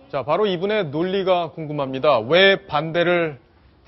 자, 바로 이분의 논리가 궁금합니다. 왜 반대를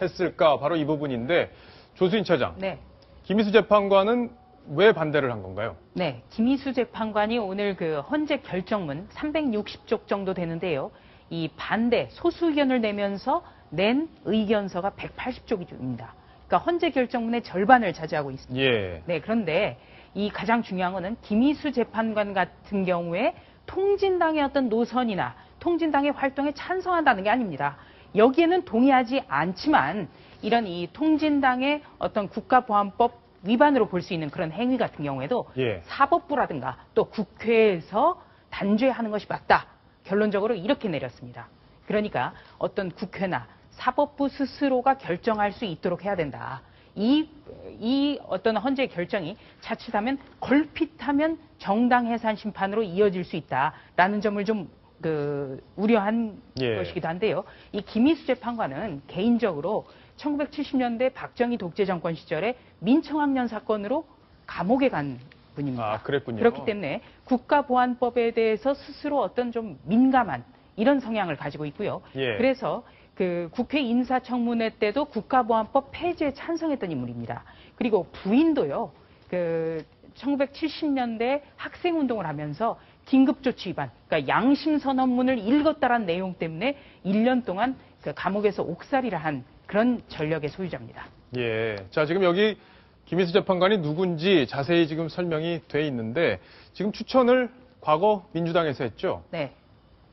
했을까? 바로 이 부분인데, 조수인 차장. 네. 김희수 재판관은 왜 반대를 한 건가요? 네. 김희수 재판관이 오늘 그 헌재 결정문 360쪽 정도 되는데요. 이 반대, 소수 의견을 내면서 낸 의견서가 180쪽입니다. 그러니까 헌재 결정문의 절반을 차지하고 있습니다. 예. 네. 그런데 이 가장 중요한 거는 김희수 재판관 같은 경우에 통진당의 어떤 노선이나 통진당의 활동에 찬성한다는 게 아닙니다. 여기에는 동의하지 않지만 이런 이 통진당의 어떤 국가보안법 위반으로 볼 수 있는 그런 행위 같은 경우에도 예. 사법부라든가 또 국회에서 단죄하는 것이 맞다. 결론적으로 이렇게 내렸습니다. 그러니까 어떤 국회나 사법부 스스로가 결정할 수 있도록 해야 된다. 이 어떤 헌재 결정이 자칫하면 걸핏하면 정당 해산 심판으로 이어질 수 있다라는 점을 좀 우려한 것이기도 한데요. 이 김희수 재판관은 개인적으로 1970년대 박정희 독재 정권 시절에 민청학년 사건으로 감옥에 간 분입니다. 아, 그랬군요. 그렇기 때문에 국가보안법에 대해서 스스로 어떤 좀 민감한 이런 성향을 가지고 있고요. 예. 그래서 그 국회 인사청문회 때도 국가보안법 폐지에 찬성했던 인물입니다. 그리고 부인도요. 그 1970년대 학생운동을 하면서 긴급조치 위반, 그러니까 양심선언문을 읽었다라는 내용 때문에 1년 동안 그 감옥에서 옥살이를 한 그런 전력의 소유자입니다. 예. 자, 지금 여기 김희수 재판관이 누군지 자세히 지금 설명이 돼 있는데 지금 추천을 과거 민주당에서 했죠? 네.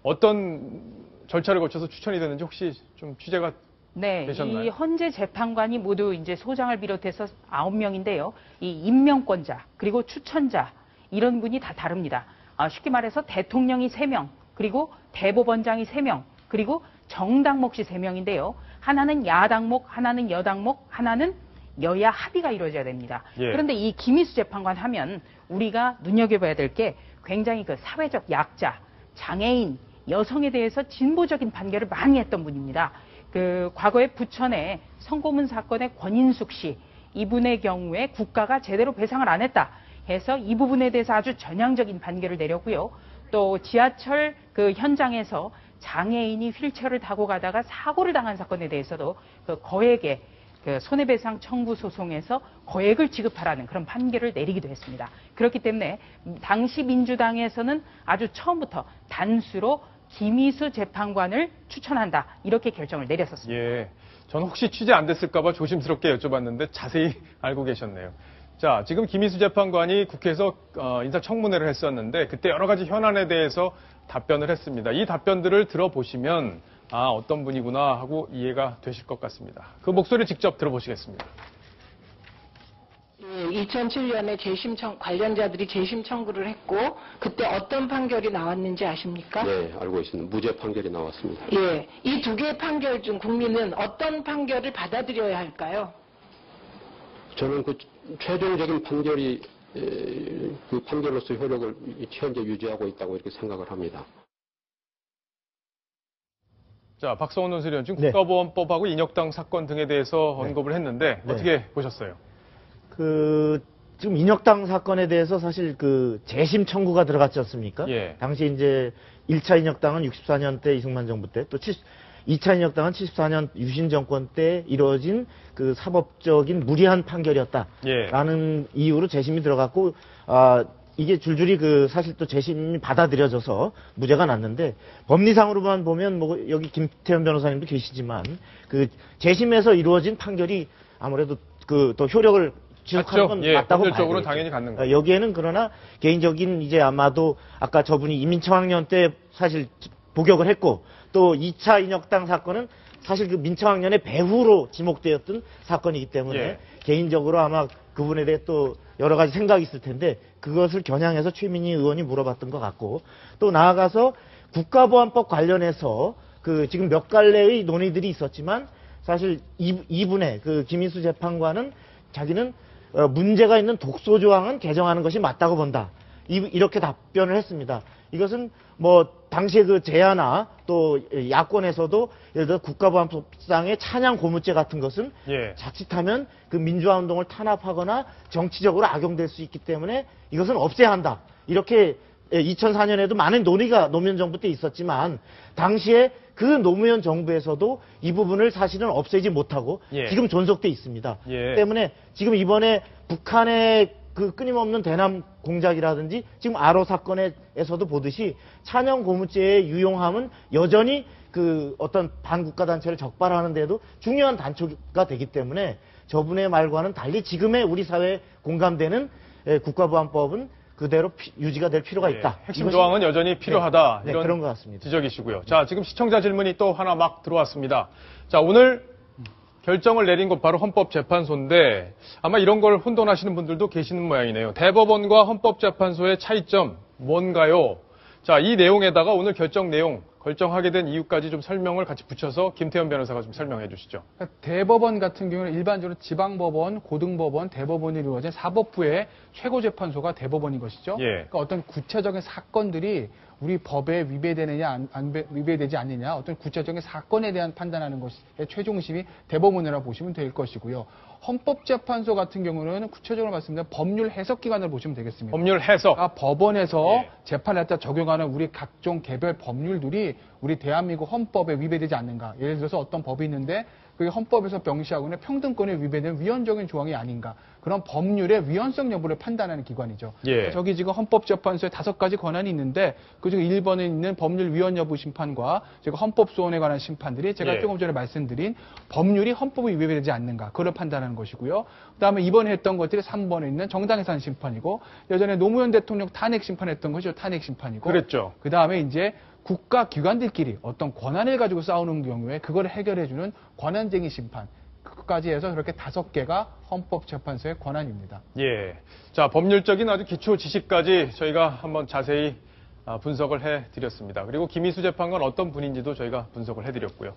어떤 절차를 거쳐서 추천이 됐는지 혹시 좀 취재가 네, 되셨나요? 이 헌재 재판관이 모두 이제 소장을 비롯해서 9명인데요. 이 임명권자 그리고 추천자 이런 분이 다 다릅니다. 쉽게 말해서 대통령이 3명, 그리고 대법원장이 3명, 그리고 정당 몫이 3명인데요. 하나는 야당목, 하나는 여당목, 하나는 여야 합의가 이루어져야 됩니다. 예. 그런데 이 김희수 재판관 하면 우리가 눈여겨봐야 될 게 굉장히 그 사회적 약자, 장애인, 여성에 대해서 진보적인 판결을 많이 했던 분입니다. 그 과거에 부천의 성고문 사건의 권인숙 씨, 이분의 경우에 국가가 제대로 배상을 안 했다 해서 이 부분에 대해서 아주 전향적인 판결을 내렸고요. 또 지하철 그 현장에서 장애인이 휠체어를 타고 가다가 사고를 당한 사건에 대해서도 그 거액의 그 손해배상 청구 소송에서 거액을 지급하라는 그런 판결을 내리기도 했습니다. 그렇기 때문에 당시 민주당에서는 아주 처음부터 단수로 김희수 재판관을 추천한다 이렇게 결정을 내렸었습니다. 예. 저는 혹시 취재 안 됐을까 봐 조심스럽게 여쭤봤는데 자세히 알고 계셨네요. 자, 지금 김희수 재판관이 국회에서 인사청문회를 했었는데 그때 여러 가지 현안에 대해서 답변을 했습니다. 이 답변들을 들어보시면 어떤 분이구나 하고 이해가 되실 것 같습니다. 그 목소리 직접 들어보시겠습니다. 2007년에 관련자들이 재심 청구를 했고 그때 어떤 판결이 나왔는지 아십니까? 네, 알고 있습니다. 무죄 판결이 나왔습니다. 예, 이 두 개의 판결 중 국민은 어떤 판결을 받아들여야 할까요? 저는 그 최종적인 판결이 그 판결로서 효력을 현재 유지하고 있다고 이렇게 생각을 합니다. 자, 박성원 논설위원 지금 네. 국가보안법하고 인혁당 사건 등에 대해서 언급을 했는데 어떻게 보셨어요? 지금 인혁당 사건에 대해서 사실 그 재심 청구가 들어갔지 않습니까? 예. 당시 이제 1차 인혁당은 64년 때 이승만 정부 때, 또 2차 인혁당은 74년 유신 정권 때 이루어진 그 사법적인 무리한 판결이었다라는 이유로 재심이 들어갔고, 이게 줄줄이 사실 또 재심이 받아들여져서 무죄가 났는데, 법리상으로만 보면 뭐 여기 김태현 변호사님도 계시지만 그 재심에서 이루어진 판결이 아무래도 또 효력을 지속하는 건 맞다고 봐요. 법률적으로 당연히 갖는 거예요. 여기에는 그러나 개인적인 이제 아마도 아까 저분이 이민청학년 때 사실 복역을 했고 또 2차 인혁당 사건은 사실 그 민청학년의 배후로 지목되었던 사건이기 때문에 개인적으로 아마 그분에 대해 또 여러 가지 생각이 있을 텐데 그것을 겨냥해서 최민희 의원이 물어봤던 것 같고 또 나아가서 국가보안법 관련해서 지금 몇 갈래의 논의들이 있었지만 사실 이분의 김희수 재판관은 자기는 문제가 있는 독소조항은 개정하는 것이 맞다고 본다. 이렇게 답변을 했습니다. 이것은 뭐 당시에 그 제야나 또 야권에서도 예를 들어 국가보안법상의 찬양 고무죄 같은 것은 자칫하면 그 민주화 운동을 탄압하거나 정치적으로 악용될 수 있기 때문에 이것은 없애야 한다. 이렇게 2004년에도 많은 논의가 노무현 정부 때 있었지만 당시에 그 노무현 정부에서도 이 부분을 사실은 없애지 못하고 예. 지금 존속돼 있습니다. 예. 때문에 지금 이번에 북한의 그 끊임없는 대남 공작이라든지 지금 아로 사건에서도 보듯이 찬영 고무죄의 유용함은 여전히 그 어떤 반국가 단체를 적발하는 데도 중요한 단초가 되기 때문에 저분의 말과는 달리 지금의 우리 사회에 공감되는 국가보안법은 그대로 유지가 될 필요가 예, 있다. 핵심 이것이- 조항은 여전히 필요하다. 네, 이런 그런 것 같습니다. 지적이시고요. 자, 지금 시청자 질문이 또 하나 막 들어왔습니다. 자, 오늘 결정을 내린 곳 바로 헌법재판소인데 아마 이런 걸 혼돈하시는 분들도 계시는 모양이네요. 대법원과 헌법재판소의 차이점 뭔가요? 자, 이 내용에다가 오늘 결정 내용, 결정하게 된 이유까지 좀 설명을 같이 붙여서 김태현 변호사가 좀 설명해 주시죠. 그러니까 대법원 같은 경우는 일반적으로 지방법원, 고등법원, 대법원이 이루어진 사법부의 최고재판소가 대법원인 것이죠. 예. 그러니까 어떤 구체적인 사건들이 우리 법에 위배되느냐, 위배되지 않느냐, 어떤 구체적인 사건에 대한 판단하는 것의 최종심이 대법원이라고 보시면 될 것이고요. 헌법재판소 같은 경우는 구체적으로 말씀드리면 법률 해석기관을 보시면 되겠습니다. 법률 해석. 법원에서 예. 재판할 때 적용하는 우리 각종 개별 법률들이 우리 대한민국 헌법에 위배되지 않는가. 예를 들어서 어떤 법이 있는데 그게 헌법에서 명시하고는 평등권에 위배되는 위헌적인 조항이 아닌가. 그런 법률의 위헌성 여부를 판단하는 기관이죠. 예. 저기 지금 헌법재판소에 5가지 권한이 있는데 그중에 1번에 있는 법률 위헌 여부 심판과 제가 헌법소원에 관한 심판들이 제가 예. 조금 전에 말씀드린 법률이 헌법에 위배되지 않는가. 그걸 판단하는 것이고요. 그다음에 이번에 했던 것들이 3번에 있는 정당해산 심판이고 예전에 노무현 대통령 탄핵 심판했던 것이 탄핵 심판이고 그랬죠. 그다음에 이제 국가 기관들끼리 어떤 권한을 가지고 싸우는 경우에 그걸 해결해주는 권한쟁의 심판 까지 해서 그렇게 5개가 헌법재판소의 권한입니다. 예. 자, 법률적인 아주 기초 지식까지 저희가 한번 자세히 분석을 해드렸습니다. 그리고 김희수 재판관 어떤 분인지도 저희가 분석을 해드렸고요.